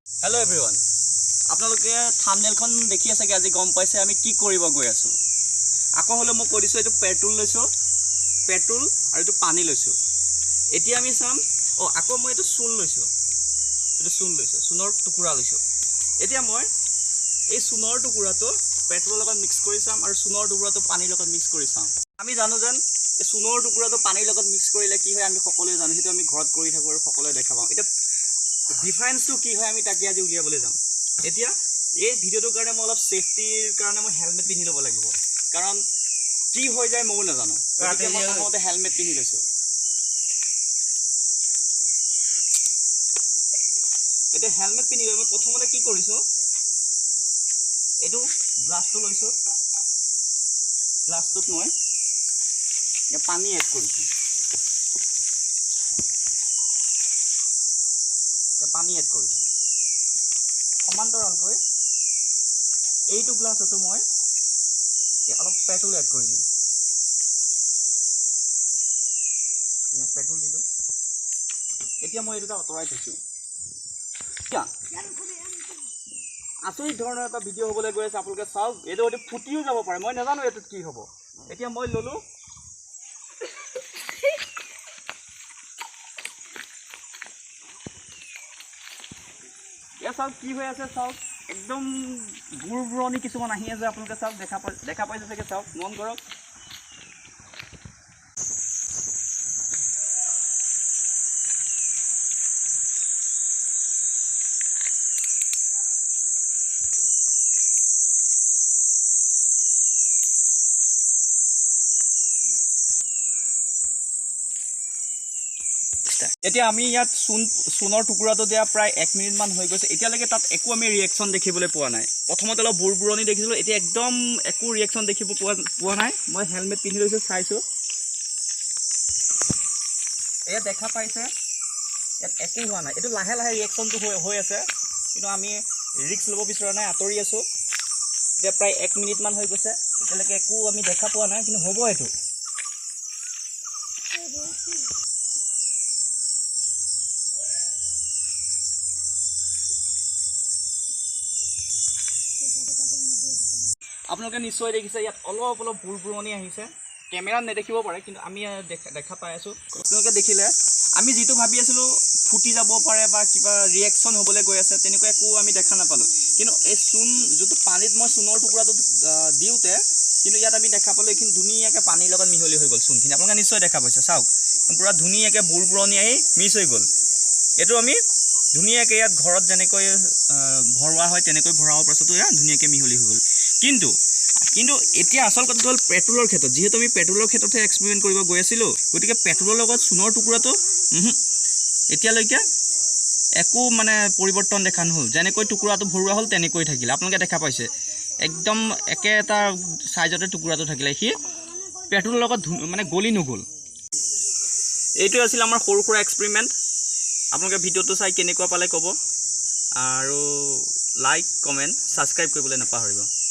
Hello everyone. আপোনালোকে থাম্বনেলখন দেখি আছে কি আজি গম পাইছে আমি কি কৰিব গৈ আছো আকৌ হলে মই কৰিছো এটো পেট্ৰল লৈছো পেট্ৰল আৰু এটো পানী লৈছো এতিয়া আমি চাম আকৌ মই এটো চূণ লৈছো চূণৰ টুকুৰা লৈছো এতিয়া মই এই চূণৰ টুকুৰাটো পেট্ৰলৰ লগত মিক্স কৰি চাম আৰু চূণৰ টুকুৰাটো পানীৰ লগত মিক্স কৰি চাম আমি জানো যেন এই চূণৰ টুকুৰাটো পানীৰ লগত মিক্স কৰিলে কি হয় আমি সকলোৱে জানো হেতু আমি ঘৰত কৰি থাকো আৰু সকলোৱে দেখা পাওঁ এটা ডিফাৰেন্স তো কি হয় আমি তাকে আজি উলিয়াবলৈ যাম এতিয়া এই ভিডিওটোৰ কাৰণে মই অলপ সেফটিৰ কাৰণে মই হেলমেট পিন্ধি ল'ব লাগিব কাৰণ কি হৈ যায় মই নাজানো গতিকে মই প্ৰথমতে হেলমেট পিন্ধি লৈছো এটা হেলমেট পিন্ধি লৈ মই প্ৰথমতে কি কৰিছো এটো গ্লাছটো লৈছো গ্লাছটোত মই ইয়া পানী এড কৰিছো পানী এড কৰিছো সমান্তৰালকৈ এইটো গ্লাছটো মই অলপ পেট্ৰল এড কৰি দিম ইয়া পেট্ৰল দিলো এতিয়া মই এটা অতৰাই থৈছো কিয়া আচৰিত ধৰণৰ এটা ভিডিও হ'বলৈ গৈ আছে আপোনালোকে চাওক এটো ফুটিও যাব পাৰে মই নাজানো এটো কি হ'ব এতিয়া মই ললো চাওক কি হৈ আছে চাওক একদম গুৰগুৰণি কিছুমান আহি আছে আপোনালোকে চাওক দেখা পাইছে চাগে চাওক মন কৰক এতিয়া আমি ইয়াত চূণৰ টুকুৰাটো দিয়া প্ৰায় 1 মিনিট মান হৈ গৈছে এতিয়ালৈকে তাত একো আমি ৰিয়েকচন দেখিবলৈ পোৱা নাই প্ৰথমতে অলপ বুৰবুৰণি দেখিছিলো এতিয়া একদম একো ৰিয়েকচন দেখিব পোৱা নাই মই হেলমেট পিন্ধি লৈছো চাইছো এয়া দেখা পাইছে ইয়াত একো হোৱা নাই এটো লাহে লাহে ৰিয়েকচনটো হৈ আছে কিন্তু আমি ৰিস্ক ল'ব বিচৰা নাই আতৰি আছো এতিয়া প্ৰায় 1 মিনিট মান হৈ গৈছে এতিয়ালৈকে একো আমি দেখা পোৱা নাই কিন্তু হ'ব এটো আপোনালোকে নিশ্চয় দেখিছে ইয়াত অলপ বুৰবুৰণি আহিছে কেমেৰাত নেদেখিব পাৰে কিন্তু আমি দেখা পাই আছো আপোনালোকে দেখিলে আমি যেটো ভাবি আছিলো ফুটি যাব পাৰে বা কিবা ৰিয়েকচন হ'বলৈ গৈ আছে তেনেকুৱা একো আমি দেখা নাপালো কিন্তু এই চূণ যেটো পানীত মই চূণৰ টুকুৰাটো দিওতে কিন্তু ইয়াত আমি দেখা পালো এইখিনি ধুনীয়াকৈ পানীৰ লগত মিহলি হৈ গ'ল চূণখিনি আপোনালোকে নিশ্চয় দেখা পাইছে চাওক পুৰা ধুনীয়াকৈ বুৰবুৰণি আহি মিক্স হৈ গ'ল এটো আমি ধুনীয়াকৈ ইয়াত ঘৰত যেনেকৈ ভৰোৱা হয় তেনেকৈ ভৰাও পাছতো ইয়া ধুনীয়াকৈ মিহলি হৈ গ'ল কিন্তু এতিয়া আসল কথা হ'ল পেট্ৰলৰ ক্ষেত্ৰত যেহেতু আমি পেট্ৰলৰ ক্ষেত্ৰতে এক্সপেৰিমেন্ট কৰিব গৈ আছিলো গতিকে পেট্ৰলৰ লগত চূণৰ টুকুৰাটো এতিয়ালৈকে একো মানে পৰিৱৰ্তন দেখা নহল যেনেকৈ টুকুৰাটো ভৰোৱা হ'ল তেনেকৈ থাকিল আপোনালোকে দেখা পাইছে একদম একে এটা সাইজতে টুকুৰাটো থাকিলে হি পেট্ৰলৰ লগত মানে গলি নগল এইটো আছিল আমাৰ সৰু সৰু এক্সপেৰিমেন্ট আপোনালোকে ভিডিওটো চাই কেনেকুৱা পালে ক'ব আৰু লাইক কমেন্ট সাবস্ক্ৰাইব কৰিবলৈ নাপাহৰিব